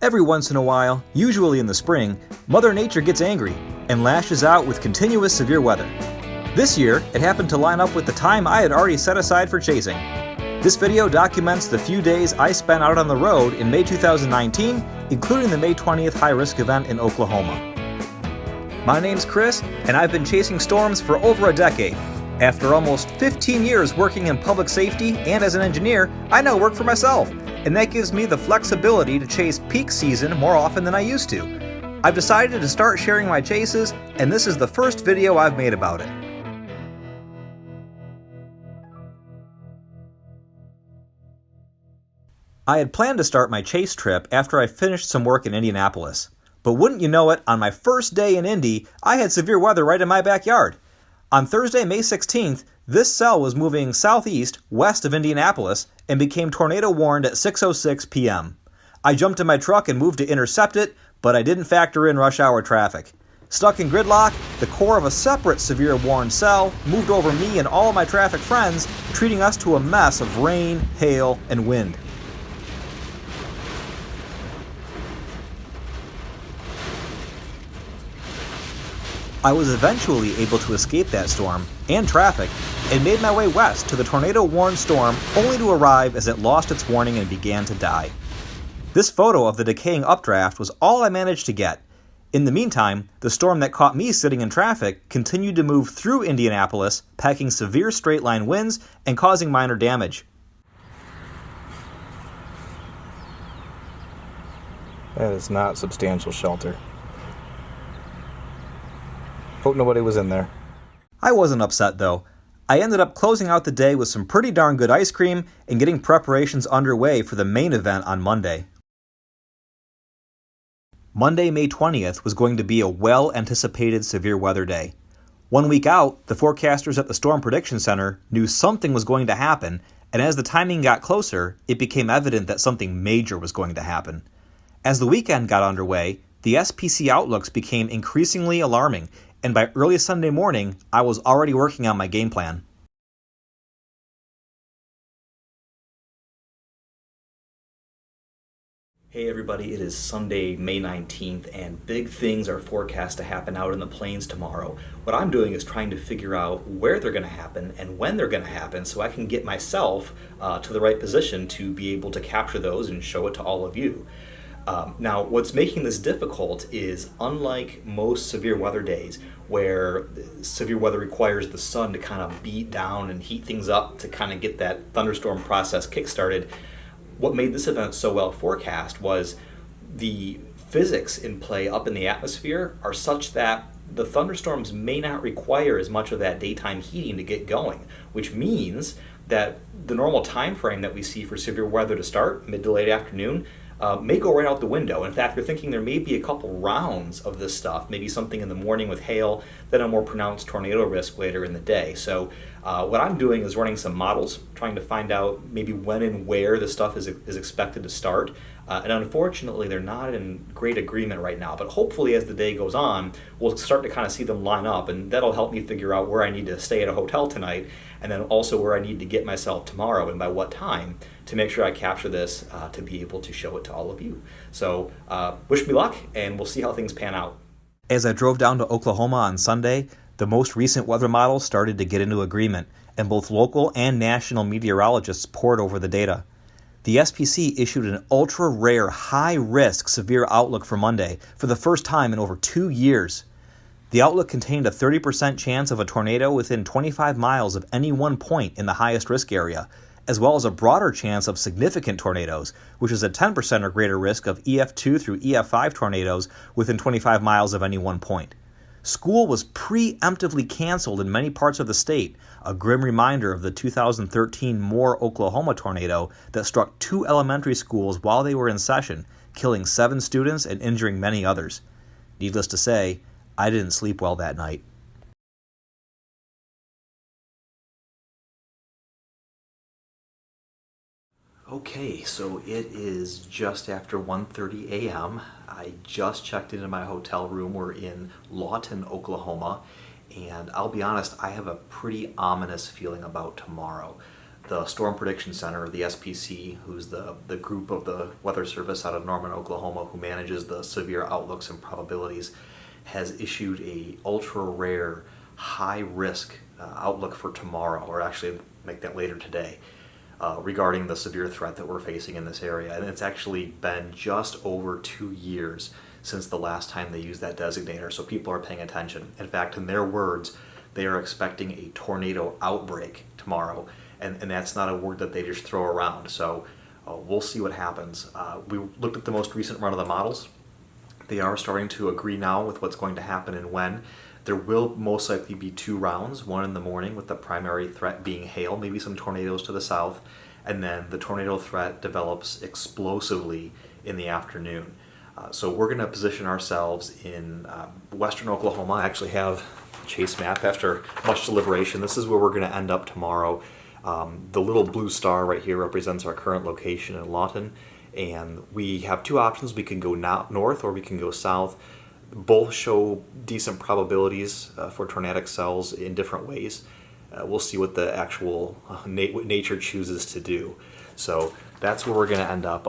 Every once in a while, usually in the spring, Mother Nature gets angry and lashes out with continuous severe weather. This year, it happened to line up with the time I had already set aside for chasing. This video documents the few days I spent out on the road in May 2019, including the May 20th high-risk event in Oklahoma. My name's Chris, and I've been chasing storms for over a decade. After almost 15 years working in public safety and as an engineer, I now work for myself, and that gives me the flexibility to chase peak season more often than I used to. I've decided to start sharing my chases, and this is the first video I've made about it. I had planned to start my chase trip after I finished some work in Indianapolis. But wouldn't you know it, on my first day in Indy, I had severe weather right in my backyard. On Thursday, May 16th, this cell was moving southeast, west of Indianapolis, and became tornado warned at 6:06 p.m. I jumped in my truck and moved to intercept it, but I didn't factor in rush hour traffic. Stuck in gridlock, the core of a separate severe warned cell moved over me and all my traffic friends, treating us to a mess of rain, hail, and wind. I was eventually able to escape that storm and traffic and made my way west to the tornado-warned storm, only to arrive as it lost its warning and began to die. This photo of the decaying updraft was all I managed to get. In the meantime, the storm that caught me sitting in traffic continued to move through Indianapolis, packing severe straight-line winds and causing minor damage. That is not substantial shelter. Hope nobody was in there. I wasn't upset though. I ended up closing out the day with some pretty darn good ice cream and getting preparations underway for the main event on Monday. Monday, May 20th was going to be a well-anticipated severe weather day. 1 week out, the forecasters at the Storm Prediction Center knew something was going to happen, and as the timing got closer, it became evident that something major was going to happen. As the weekend got underway, the SPC outlooks became increasingly alarming, and by early Sunday morning, I was already working on my game plan. Hey everybody, it is Sunday, May 19th, and big things are forecast to happen out in the plains tomorrow. What I'm doing is trying to figure out where they're going to happen and when they're going to happen so I can get myself to the right position to be able to capture those and show it to all of you. Now, what's making this difficult is, unlike most severe weather days, where severe weather requires the sun to kind of beat down and heat things up to kind of get that thunderstorm process kick-started, what made this event so well forecast was the physics in play up in the atmosphere are such that the thunderstorms may not require as much of that daytime heating to get going, which means that the normal time frame that we see for severe weather to start, mid to late afternoon, may go right out the window. In fact, we're thinking there may be a couple rounds of this stuff, maybe something in the morning with hail, then a more pronounced tornado risk later in the day. So what I'm doing is running some models, trying to find out maybe when and where this stuff is expected to start. And unfortunately, they're not in great agreement right now. But hopefully, as the day goes on, we'll start to kind of see them line up, and that'll help me figure out where I need to stay at a hotel tonight, and then also where I need to get myself tomorrow and by what time to make sure I capture this to be able to show it to all of you. So wish me luck, and we'll see how things pan out. As I drove down to Oklahoma on Sunday, the most recent weather models started to get into agreement, and both local and national meteorologists pored over the data. The SPC issued an ultra-rare, high-risk severe outlook for Monday for the first time in over 2 years. The outlook contained a 30% chance of a tornado within 25 miles of any one point in the highest risk area, as well as a broader chance of significant tornadoes, which is a 10% or greater risk of EF2 through EF5 tornadoes within 25 miles of any one point. School was preemptively canceled in many parts of the state, a grim reminder of the 2013 Moore, Oklahoma tornado that struck 2 elementary schools while they were in session, killing 7 students and injuring many others. Needless to say, I didn't sleep well that night. Okay, so it is just after 1:30 a.m. I just checked into my hotel room. We're in Lawton, Oklahoma, and I'll be honest, I have a pretty ominous feeling about tomorrow. the Storm Prediction Center, the SPC, who's the group of the Weather Service out of Norman, Oklahoma, who manages the severe outlooks and probabilities, has issued a ultra rare, high risk outlook for tomorrow, or actually make that later today, regarding the severe threat that we're facing in this area. And it's actually been just over 2 years since the last time they used that designator, so people are paying attention. In fact, in their words, they are expecting a tornado outbreak tomorrow, and that's not a word that they just throw around. So we'll see what happens. We looked at the most recent run of the models. They are starting to agree now with what's going to happen and when. There will most likely be 2 rounds, one in the morning with the primary threat being hail, maybe some tornadoes to the south, and then the tornado threat develops explosively in the afternoon. So we're going to position ourselves in western Oklahoma. I actually have a chase map after much deliberation. This is where we're going to end up tomorrow. The little blue star right here represents our current location in Lawton, and we have 2 options. We can go north or we can go south. Both show decent probabilities for tornadic cells in different ways. We'll see what the actual what nature chooses to do. So that's where we're going to end up.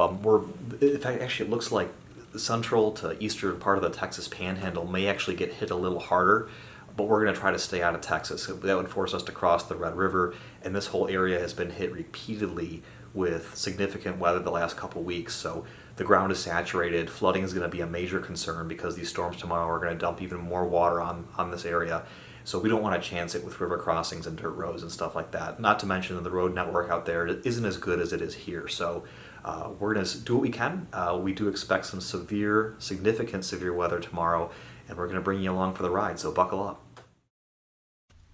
In fact, actually, it looks like the central to eastern part of the Texas Panhandle may actually get hit a little harder, but we're going to try to stay out of Texas. That would force us to cross the Red River, and this whole area has been hit repeatedly with significant weather the last couple weeks. So the ground is saturated. Flooding is going to be a major concern because these storms tomorrow are going to dump even more water on this area. So we don't want to chance it with river crossings and dirt roads and stuff like that. Not to mention that the road network out there isn't as good as it is here. So we're going to do what we can. We do expect some significant severe weather tomorrow, and we're going to bring you along for the ride, so buckle up.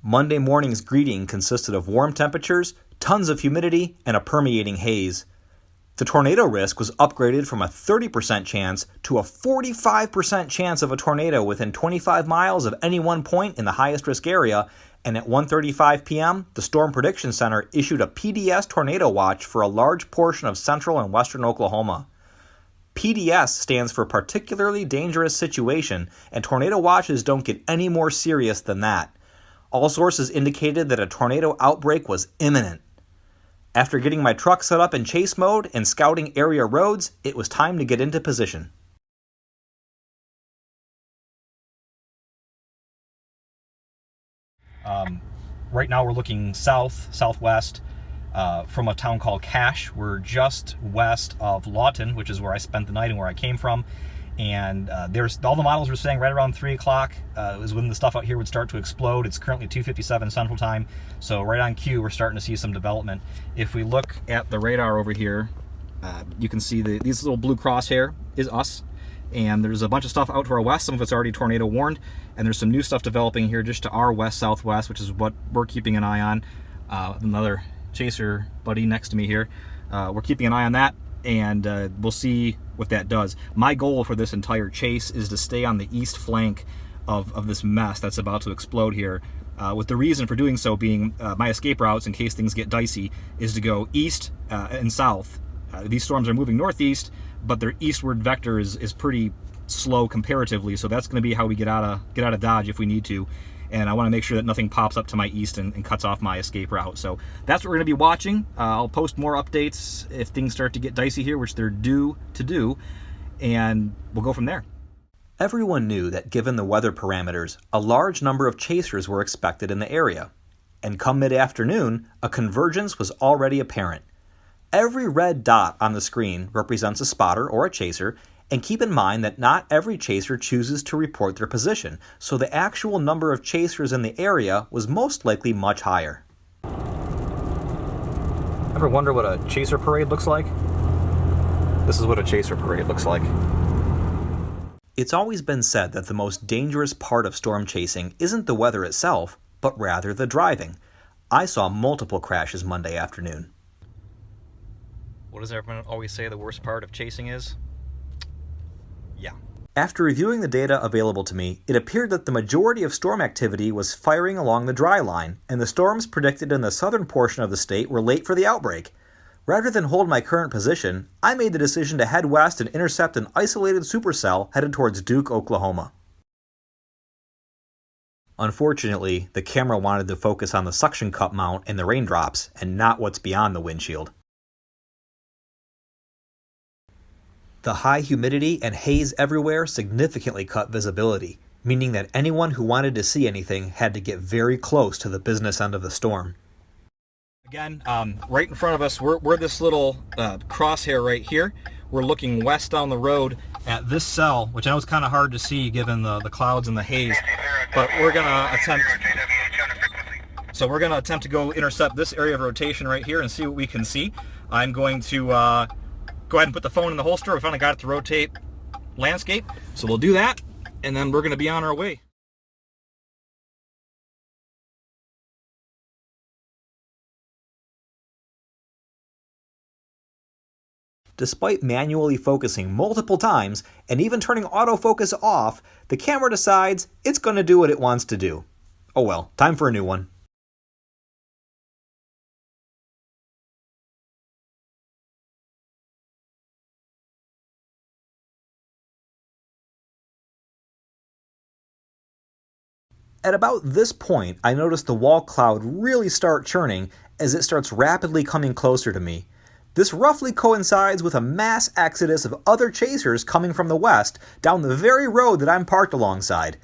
Monday morning's greeting consisted of warm temperatures, tons of humidity, and a permeating haze. The tornado risk was upgraded from a 30% chance to a 45% chance of a tornado within 25 miles of any one point in the highest risk area, and at 1:35 p.m., the Storm Prediction Center issued a Pds Tornado Watch for a large portion of central and western Oklahoma. PDS stands for Particularly Dangerous Situation, and tornado watches don't get any more serious than that. All sources indicated that a tornado outbreak was imminent. After getting my truck set up in chase mode and scouting area roads, it was time to get into position. Right now we're looking southwest from a town called Cache. We're just west of Lawton, which is where I spent the night and where I came from. And there's all the models were saying right around 3 o'clock is when the stuff out here would start to explode. It's currently 2:57 Central Time, so right on cue we're starting to see some development. If we look at the radar over here, you can see these little blue crosshair is us, and there's a bunch of stuff out to our west. Some of it's already tornado warned, and there's some new stuff developing here just to our west-southwest, which is what we're keeping an eye on. Another chaser buddy next to me here. We're keeping an eye on that, and we'll see what that does. My goal for this entire chase is to stay on the east flank of this mess that's about to explode here, with the reason for doing so being my escape routes, in case things get dicey, is to go east and south. These storms are moving northeast, but their eastward vector is pretty slow comparatively, so that's going to be how we get out of Dodge if we need to. And I want to make sure that nothing pops up to my east and cuts off my escape route. So that's what we're going to be watching. I'll post more updates if things start to get dicey here, which they're due to do, and we'll go from there. Everyone knew that given the weather parameters, a large number of chasers were expected in the area. And come mid-afternoon, a convergence was already apparent. Every red dot on the screen represents a spotter or a chaser, and keep in mind that not every chaser chooses to report their position, so the actual number of chasers in the area was most likely much higher. Ever wonder what a chaser parade looks like? This is what a chaser parade looks like. It's always been said that the most dangerous part of storm chasing isn't the weather itself, but rather the driving. I saw multiple crashes Monday afternoon. What does everyone always say the worst part of chasing is? Yeah. After reviewing the data available to me, it appeared that the majority of storm activity was firing along the dry line, and the storms predicted in the southern portion of the state were late for the outbreak. Rather than hold my current position, I made the decision to head west and intercept an isolated supercell headed towards Duke, Oklahoma. Unfortunately, the camera wanted to focus on the suction cup mount and the raindrops, and not what's beyond the windshield. The high humidity and haze everywhere significantly cut visibility, meaning that anyone who wanted to see anything had to get very close to the business end of the storm. Again, right in front of us, we're this little crosshair right here. We're looking west down the road at this cell, which I know is kind of hard to see given the clouds and the haze, but we're gonna attempt to go intercept this area of rotation right here and see what we can see. I'm going to go ahead and put the phone in the holster. We finally got it to rotate landscape, so we'll do that, and then we're gonna be on our way. Despite manually focusing multiple times and even turning autofocus off, the camera decides it's going to do what it wants to do. Oh well, time for a new one. At about this point, I notice the wall cloud really start churning as it starts rapidly coming closer to me. This roughly coincides with a mass exodus of other chasers coming from the west down the very road that I'm parked alongside.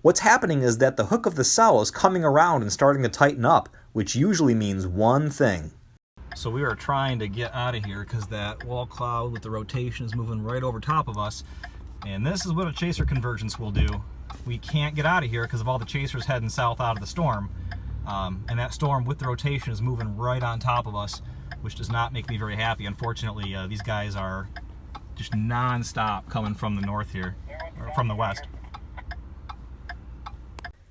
What's happening is that the hook of the cell is coming around and starting to tighten up, which usually means one thing. So we are trying to get out of here because that wall cloud with the rotation is moving right over top of us. And this is what a chaser convergence will do. We can't get out of here because of all the chasers heading south out of the storm. And that storm with the rotation is moving right on top of us, which does not make me very happy. Unfortunately, these guys are just non-stop coming from the north here, or from the west.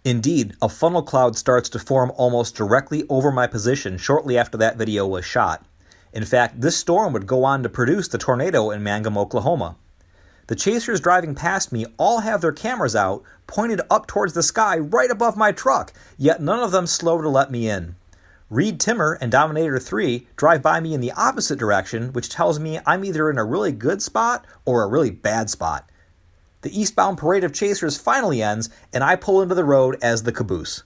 Indeed, a funnel cloud starts to form almost directly over my position shortly after that video was shot. In fact, this storm would go on to produce the tornado in Mangum, Oklahoma. The chasers driving past me all have their cameras out, pointed up towards the sky right above my truck, yet none of them slow to let me in. Reed Timmer and Dominator 3 drive by me in the opposite direction, which tells me I'm either in a really good spot or a really bad spot. The eastbound parade of chasers finally ends, and I pull into the road as the caboose.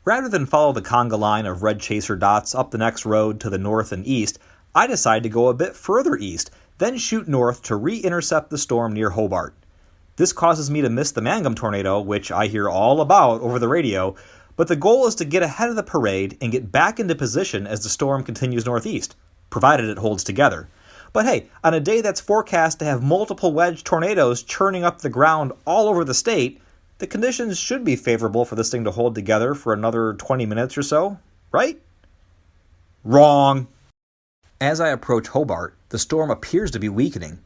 Rather than follow the conga line of red chaser dots up the next road to the north and east, I decide to go a bit further east, then shoot north to re-intercept the storm near Hobart. This causes me to miss the Mangum tornado, which I hear all about over the radio, but the goal is to get ahead of the parade and get back into position as the storm continues northeast, provided it holds together. But hey, on a day that's forecast to have multiple wedge tornadoes churning up the ground all over the state, the conditions should be favorable for this thing to hold together for another 20 minutes or so, right? Wrong! As I approach Hobart, the storm appears to be weakening.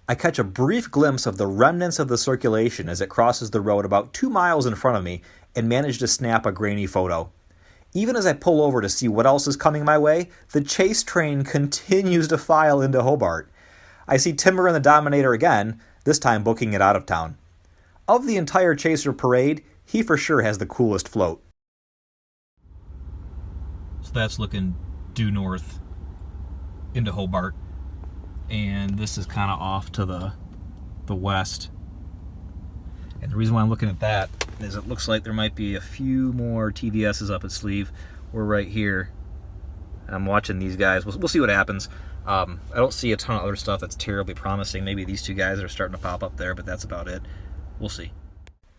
I catch a brief glimpse of the remnants of the circulation as it crosses the road about 2 miles in front of me and manage to snap a grainy photo. Even as I pull over to see what else is coming my way, the chase train continues to file into Hobart. I see Timber and the Dominator again, this time booking it out of town. Of the entire chaser parade, he for sure has the coolest float. So that's looking due north into Hobart, and this is kind of off to the west. And the reason why I'm looking at that is it looks like there might be a few more TVSs up its sleeve. We're right here. I'm watching these guys. We'll see what happens. I don't see a ton of other stuff that's terribly promising. Maybe these two guys are starting to pop up there, but that's about it. We'll see.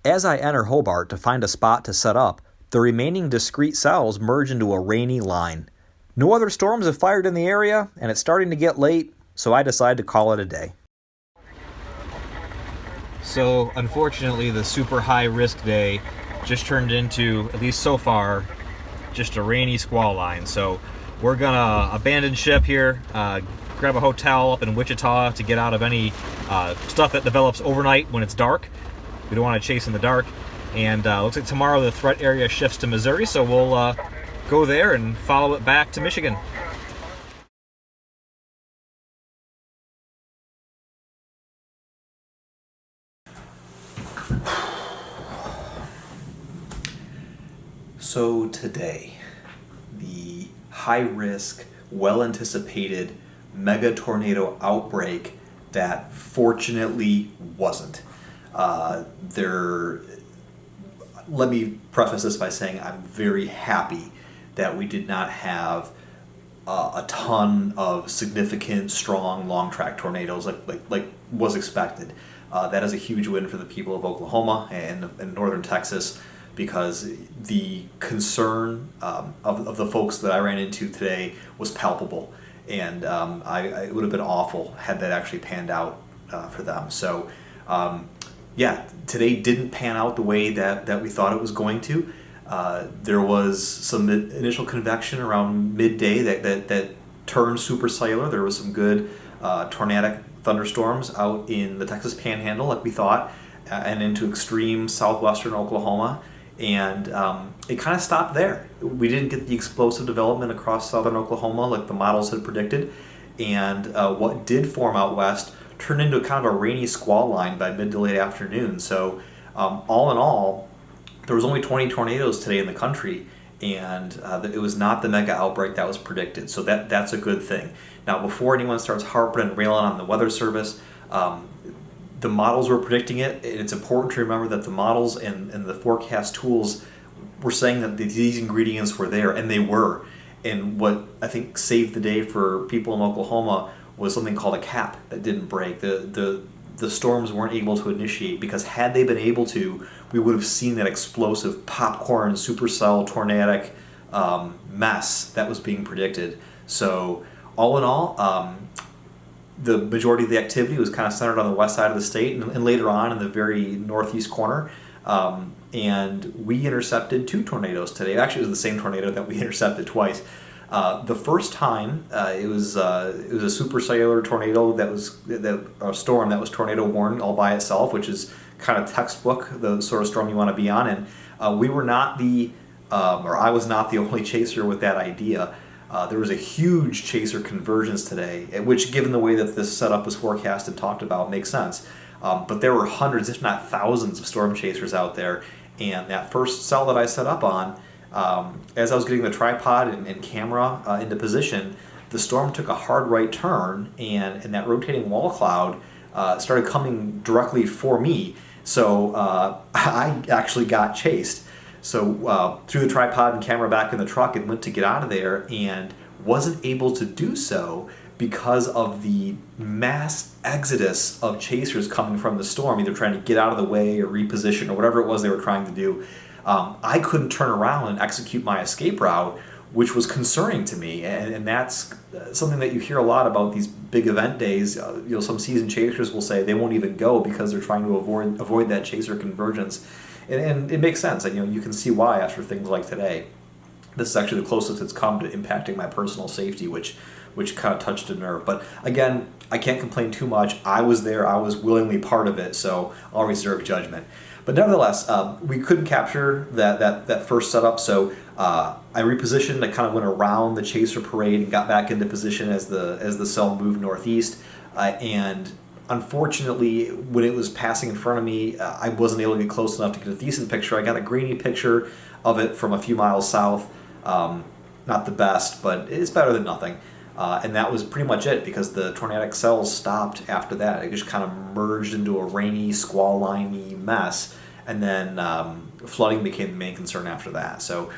As I enter Hobart to find a spot to set up, the remaining discrete cells merge into a rainy line. No other storms have fired in the area, and it's starting to get late, so I decide to call it a day. So, unfortunately, the super high-risk day just turned into, at least so far, just a rainy squall line. So, we're gonna abandon ship here, grab a hotel up in Wichita to get out of any stuff that develops overnight when it's dark. We don't want to chase in the dark. And looks like tomorrow the threat area shifts to Missouri, so we'll go there and follow it back to Michigan. So today, the high-risk, well-anticipated mega tornado outbreak that fortunately wasn't. let me preface this by saying I'm very happy that we did not have a ton of significant, strong, long-track tornadoes like was expected. That is a huge win for the people of Oklahoma and northern Texas, because the concern of the folks that I ran into today was palpable, and it would have been awful had that actually panned out for them. So yeah, today didn't pan out the way that we thought it was going to. There was some initial convection around midday that turned supercellular. There was some good tornadic thunderstorms out in the Texas Panhandle, like we thought, and into extreme southwestern Oklahoma. And it kind of stopped there. We didn't get the explosive development across southern Oklahoma like the models had predicted. And what did form out west turned into kind of a rainy squall line by mid to late afternoon. So all in all, there was only 20 tornadoes today in the country, and it was not the mega outbreak that was predicted. So that's a good thing. Now, before anyone starts harping and railing on the Weather Service, the models were predicting it. It's important to remember that the models and the forecast tools were saying that these ingredients were there, and they were. And what I think saved the day for people in Oklahoma was something called a cap that didn't break. The storms weren't able to initiate, because had they been able to, we would have seen that explosive popcorn supercell tornadic mess that was being predicted. So all in all, the majority of the activity was kind of centered on the west side of the state and later on in the very northeast corner. And we intercepted 2 tornadoes today. Actually, it was the same tornado that we intercepted twice. The first time, it was a supercellular tornado a storm that was tornado warned all by itself, which is kind of textbook, the sort of storm you want to be on. And we were not I was not the only chaser with that idea. There was a huge chaser convergence today, which, given the way that this setup was forecast and talked about, makes sense. But there were hundreds, if not thousands, of storm chasers out there. And that first cell that I set up on, as I was getting the tripod and camera into position, the storm took a hard right turn, and that rotating wall cloud started coming directly for me. So I actually got chased. So threw the tripod and camera back in the truck and went to get out of there, and wasn't able to do so because of the mass exodus of chasers coming from the storm, either trying to get out of the way or reposition or whatever it was they were trying to do. I couldn't turn around and execute my escape route, which was concerning to me, and that's something that you hear a lot about these big event days. Some seasoned chasers will say they won't even go because they're trying to avoid that chaser convergence, and it makes sense. And you can see why after things like today. This is actually the closest it's come to impacting my personal safety, which kind of touched a nerve. But again, I can't complain too much. I was there. I was willingly part of it, so I'll reserve judgment. But nevertheless, we couldn't capture that first setup, so I repositioned. I kind of went around the chaser parade and got back into position as the cell moved northeast. And unfortunately, when it was passing in front of me, I wasn't able to get close enough to get a decent picture. I got a grainy picture of it from a few miles south. Not the best, but it's better than nothing. And that was pretty much it, because the tornadic cells stopped after that. It just kind of merged into a rainy, squall-liney mess, and then flooding became the main concern after that. So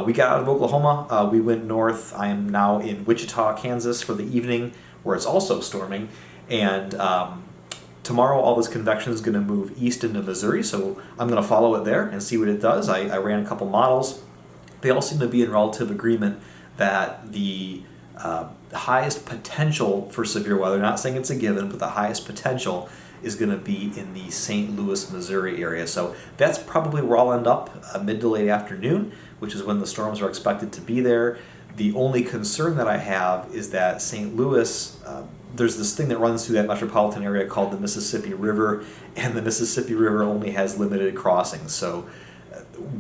we got out of Oklahoma. We went north. I am now in Wichita, Kansas for the evening, where it's also storming. And tomorrow all this convection is going to move east into Missouri, so I'm going to follow it there and see what it does. I ran a couple models. They all seem to be in relative agreement that the highest potential for severe weather, not saying it's a given, but the highest potential is going to be in the St. Louis, Missouri area. So that's probably where I'll end up mid to late afternoon, which is when the storms are expected to be there. The only concern that I have is that St. Louis, there's this thing that runs through that metropolitan area called the Mississippi River, and the Mississippi River only has limited crossings. So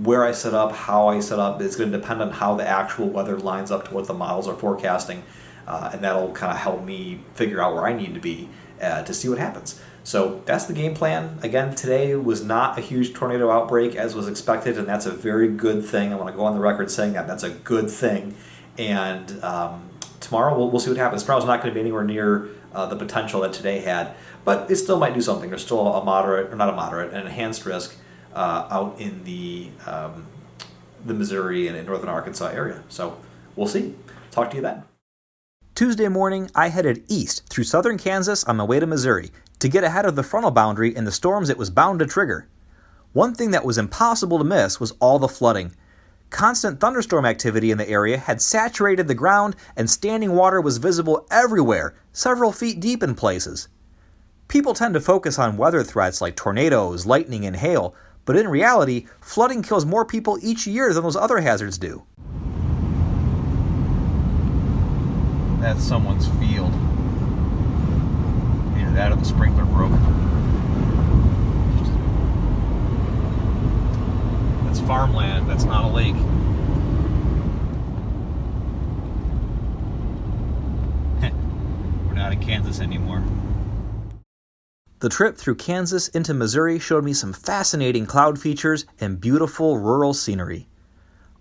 where I set up, how I set up, it's going to depend on how the actual weather lines up to what the models are forecasting, and that'll kind of help me figure out where I need to be to see what happens. So that's the game plan. Again, today was not a huge tornado outbreak as was expected, and that's a very good thing. I want to go on the record saying that. That's a good thing. And tomorrow we'll see what happens. Tomorrow's not going to be anywhere near the potential that today had, but it still might do something. There's still an enhanced risk. out in the Missouri and in northern Arkansas area. So we'll see. Talk to you then. Tuesday morning, I headed east through southern Kansas on my way to Missouri to get ahead of the frontal boundary and the storms it was bound to trigger. One thing that was impossible to miss was all the flooding. Constant thunderstorm activity in the area had saturated the ground, and standing water was visible everywhere, several feet deep in places. People tend to focus on weather threats like tornadoes, lightning, and hail, but in reality, flooding kills more people each year than those other hazards do. That's someone's field. Either that or the sprinkler broke. That's farmland, that's not a lake. We're not in Kansas anymore. The trip through Kansas into Missouri showed me some fascinating cloud features and beautiful rural scenery.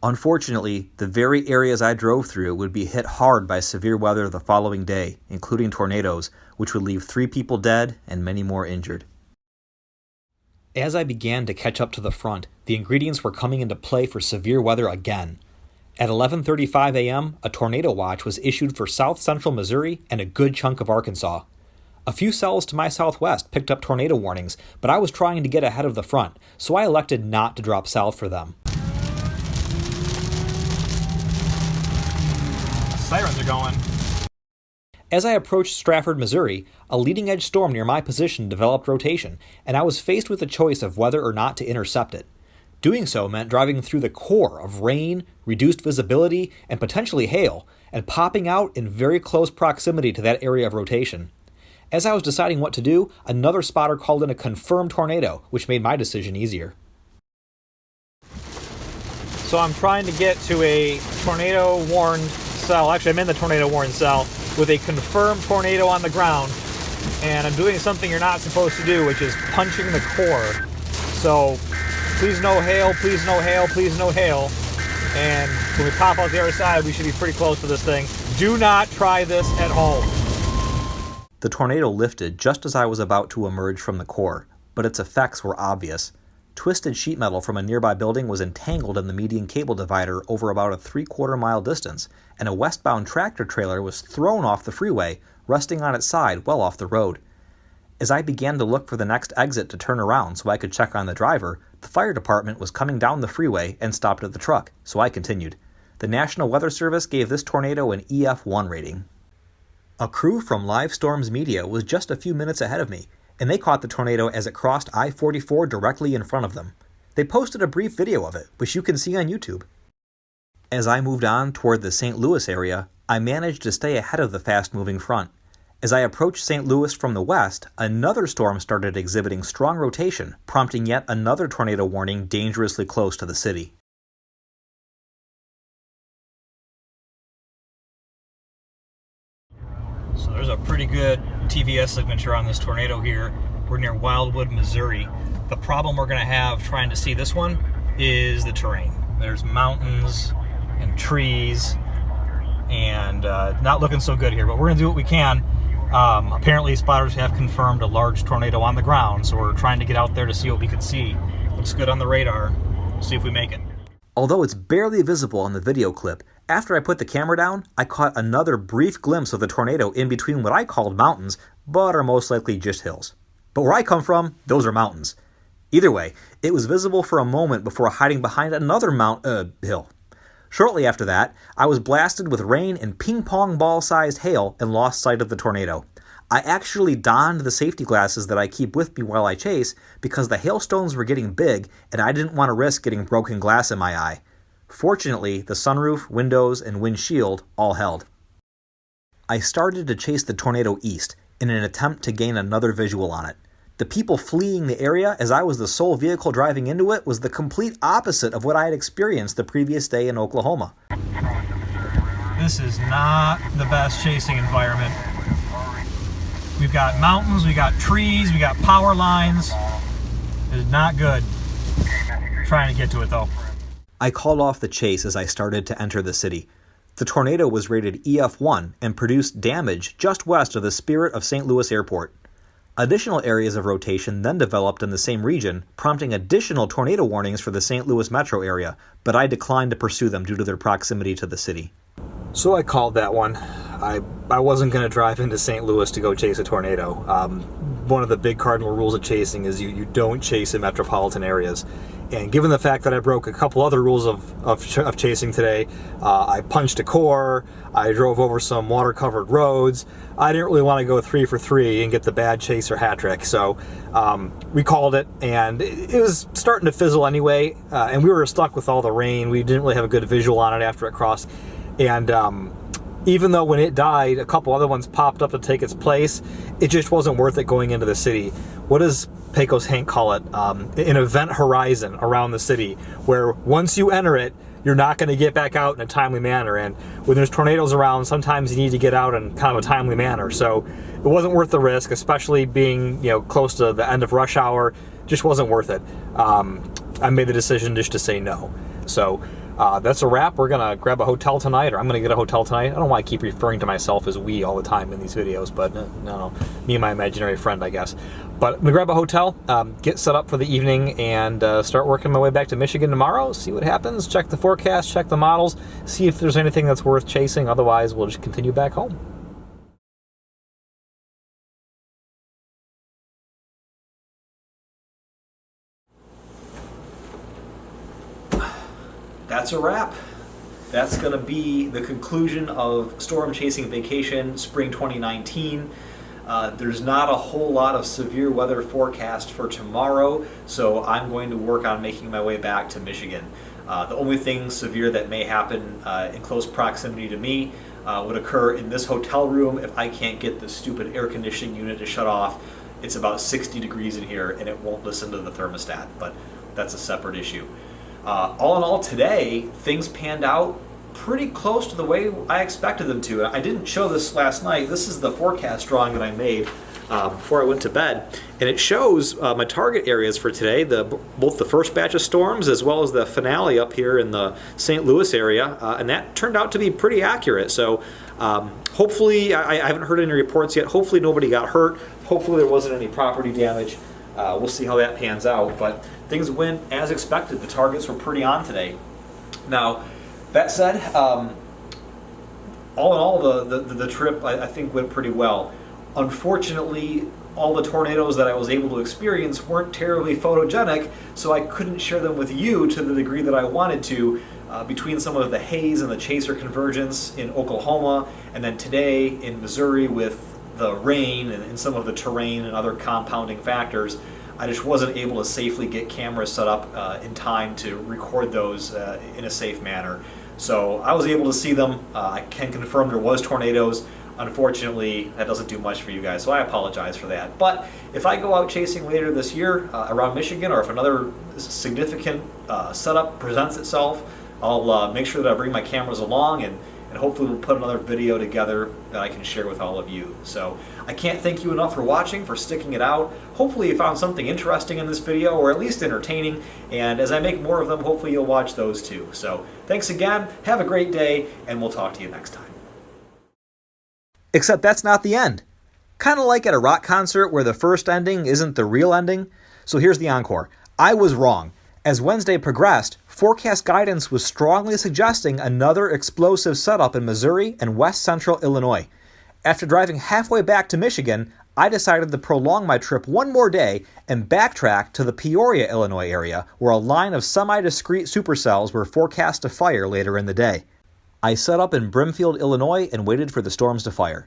Unfortunately, the very areas I drove through would be hit hard by severe weather the following day, including tornadoes, which would leave 3 people dead and many more injured. As I began to catch up to the front, the ingredients were coming into play for severe weather again. At 11:35 a.m., a tornado watch was issued for south central Missouri and a good chunk of Arkansas. A few cells to my southwest picked up tornado warnings, but I was trying to get ahead of the front, so I elected not to drop south for them. Sirens are going. As I approached Strafford, Missouri, a leading-edge storm near my position developed rotation, and I was faced with the choice of whether or not to intercept it. Doing so meant driving through the core of rain, reduced visibility, and potentially hail, and popping out in very close proximity to that area of rotation. As I was deciding what to do, another spotter called in a confirmed tornado, which made my decision easier. So I'm trying to get to a tornado-warned cell. Actually, I'm in the tornado-warned cell with a confirmed tornado on the ground, and I'm doing something you're not supposed to do, which is punching the core. So please no hail, please no hail, please no hail. And when we pop out the other side, we should be pretty close to this thing. Do not try this at home. The tornado lifted just as I was about to emerge from the core, but its effects were obvious. Twisted sheet metal from a nearby building was entangled in the median cable divider over about a 3/4 mile distance, and a westbound tractor trailer was thrown off the freeway, resting on its side well off the road. As I began to look for the next exit to turn around so I could check on the driver, the fire department was coming down the freeway and stopped at the truck, so I continued. The National Weather Service gave this tornado an EF1 rating. A crew from Live Storms Media was just a few minutes ahead of me, and they caught the tornado as it crossed I-44 directly in front of them. They posted a brief video of it, which you can see on YouTube. As I moved on toward the St. Louis area, I managed to stay ahead of the fast-moving front. As I approached St. Louis from the west, another storm started exhibiting strong rotation, prompting yet another tornado warning dangerously close to the city. So there's a pretty good TVS signature on this tornado here. We're near Wildwood, Missouri. The problem we're going to have trying to see this one is the terrain. There's mountains and trees, and not looking so good here, but we're going to do what we can. Apparently spotters have confirmed a large tornado on the ground, so we're trying to get out there to see what we can see. Looks good on the radar. See if we make it. Although it's barely visible on the video clip, after I put the camera down, I caught another brief glimpse of the tornado in between what I called mountains, but are most likely just hills. But where I come from, those are mountains. Either way, it was visible for a moment before hiding behind another hill. Shortly after that, I was blasted with rain and ping-pong ball-sized hail and lost sight of the tornado. I actually donned the safety glasses that I keep with me while I chase because the hailstones were getting big and I didn't want to risk getting broken glass in my eye. Fortunately, the sunroof, windows, and windshield all held. I started to chase the tornado east in an attempt to gain another visual on it. The people fleeing the area as I was the sole vehicle driving into it was the complete opposite of what I had experienced the previous day in Oklahoma. This is not the best chasing environment. We've got mountains, we got trees, we got power lines. It is not good. Trying to get to it though. I called off the chase as I started to enter the city. The tornado was rated EF1 and produced damage just west of the Spirit of St. Louis Airport. Additional areas of rotation then developed in the same region, prompting additional tornado warnings for the St. Louis metro area, but I declined to pursue them due to their proximity to the city. So I called that one. I wasn't going to drive into St. Louis to go chase a tornado. One of the big cardinal rules of chasing is you don't chase in metropolitan areas. And given the fact that I broke a couple other rules of chasing today, I punched a core, I drove over some water-covered roads, I didn't really want to go 3 for 3 and get the bad chaser hat trick. So we called it, and it was starting to fizzle anyway, and we were stuck with all the rain. We didn't really have a good visual on it after it crossed. And even though when it died, a couple other ones popped up to take its place, it just wasn't worth it going into the city. What does Pecos Hank call it? An event horizon around the city, where once you enter it, you're not going to get back out in a timely manner. And when there's tornadoes around, sometimes you need to get out in kind of a timely manner. So it wasn't worth the risk, especially being close to the end of rush hour. Just wasn't worth it. I made the decision just to say no. So that's a wrap. We're going to grab a hotel tonight, or I'm going to get a hotel tonight. I don't know why I keep referring to myself as we all the time in these videos, but no, me and my imaginary friend, I guess. But I'm going to grab a hotel, get set up for the evening, and start working my way back to Michigan tomorrow, see what happens, check the forecast, check the models, see if there's anything that's worth chasing. Otherwise, we'll just continue back home. That's a wrap. That's going to be the conclusion of Storm Chasing Vacation Spring 2019. There's not a whole lot of severe weather forecast for tomorrow, so I'm going to work on making my way back to Michigan. The only thing severe that may happen in close proximity to me would occur in this hotel room if I can't get the stupid air conditioning unit to shut off. It's about 60 degrees in here and it won't listen to the thermostat, but that's a separate issue. All in all, today, things panned out pretty close to the way I expected them to. I didn't show this last night. This is the forecast drawing that I made before I went to bed. And it shows my target areas for today, both the first batch of storms as well as the finale up here in the St. Louis area. And that turned out to be pretty accurate. So hopefully, I haven't heard any reports yet. Hopefully nobody got hurt. Hopefully there wasn't any property damage. We'll see how that pans out. But things went as expected. The targets were pretty on today. Now, that said, all in all, the trip I think went pretty well. Unfortunately, all the tornadoes that I was able to experience weren't terribly photogenic, so I couldn't share them with you to the degree that I wanted to. Between some of the haze and the chaser convergence in Oklahoma, and then today in Missouri with the rain and some of the terrain and other compounding factors, I just wasn't able to safely get cameras set up in time to record those in a safe manner. So I was able to see them. I can confirm there was tornadoes. Unfortunately, that doesn't do much for you guys, so I apologize for that. But if I go out chasing later this year around Michigan, or if another significant setup presents itself, I'll make sure that I bring my cameras along, and hopefully we'll put another video together that I can share with all of you. So I can't thank you enough for watching, for sticking it out. Hopefully you found something interesting in this video, or at least entertaining, and as I make more of them, hopefully you'll watch those too. So thanks again, have a great day, and we'll talk to you next time. Except that's not the end. Kind of like at a rock concert where the first ending isn't the real ending. So here's the encore. I was wrong. As Wednesday progressed, forecast guidance was strongly suggesting another explosive setup in Missouri and west central Illinois. After driving halfway back to Michigan, I decided to prolong my trip one more day and backtrack to the Peoria, Illinois area, where a line of semi-discrete supercells were forecast to fire later in the day. I set up in Brimfield, Illinois, and waited for the storms to fire.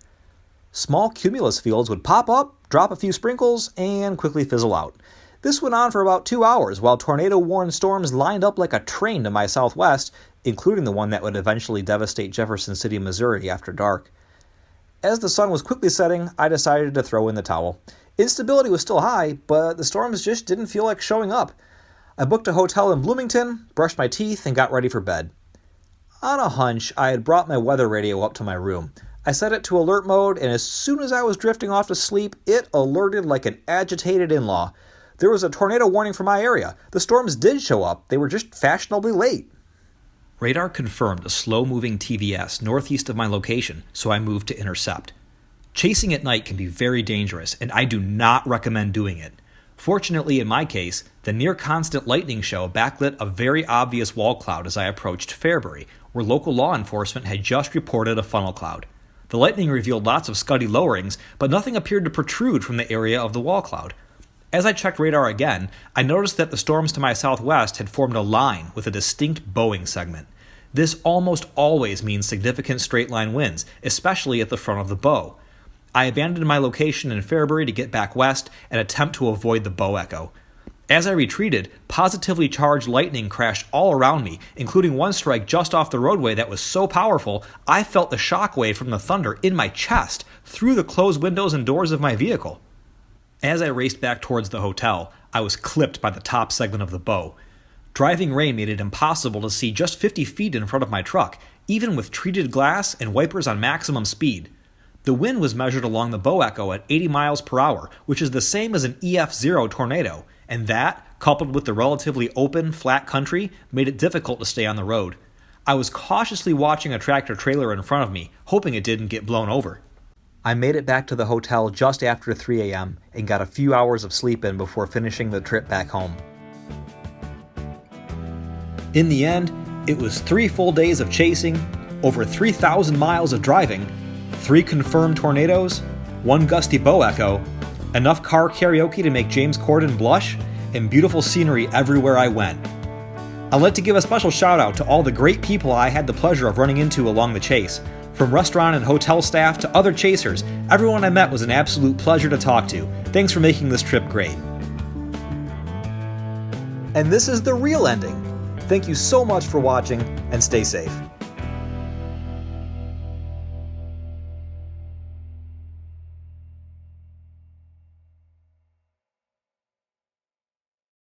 Small cumulus fields would pop up, drop a few sprinkles, and quickly fizzle out. This went on for about 2 hours while tornado-warned storms lined up like a train to my southwest, including the one that would eventually devastate Jefferson City, Missouri after dark. As the sun was quickly setting, I decided to throw in the towel. Instability was still high, but the storms just didn't feel like showing up. I booked a hotel in Bloomington, brushed my teeth, and got ready for bed. On a hunch, I had brought my weather radio up to my room. I set it to alert mode, and as soon as I was drifting off to sleep, it alerted like an agitated in-law. There was a tornado warning for my area. The storms did show up. They were just fashionably late. Radar confirmed a slow-moving TVS northeast of my location, so I moved to intercept. Chasing at night can be very dangerous, and I do not recommend doing it. Fortunately, in my case, the near-constant lightning show backlit a very obvious wall cloud as I approached Fairbury, where local law enforcement had just reported a funnel cloud. The lightning revealed lots of scuddy lowerings, but nothing appeared to protrude from the area of the wall cloud. As I checked radar again, I noticed that the storms to my southwest had formed a line with a distinct bowing segment. This almost always means significant straight-line winds, especially at the front of the bow. I abandoned my location in Fairbury to get back west and attempt to avoid the bow echo. As I retreated, positively charged lightning crashed all around me, including one strike just off the roadway that was so powerful I felt the shockwave from the thunder in my chest through the closed windows and doors of my vehicle. As I raced back towards the hotel, I was clipped by the top segment of the bow. Driving rain made it impossible to see just 50 feet in front of my truck, even with treated glass and wipers on maximum speed. The wind was measured along the bow echo at 80 miles per hour, which is the same as an EF0 tornado, and that, coupled with the relatively open, flat country, made it difficult to stay on the road. I was cautiously watching a tractor-trailer in front of me, hoping it didn't get blown over. I made it back to the hotel just after 3 a.m. and got a few hours of sleep in before finishing the trip back home. In the end, it was 3 full days of chasing, over 3,000 miles of driving, 3 confirmed tornadoes, 1 gusty bow echo, enough car karaoke to make James Corden blush, and beautiful scenery everywhere I went. I'd like to give a special shout out to all the great people I had the pleasure of running into along the chase. From restaurant and hotel staff to other chasers, everyone I met was an absolute pleasure to talk to. Thanks for making this trip great. And this is the real ending. Thank you so much for watching, and stay safe.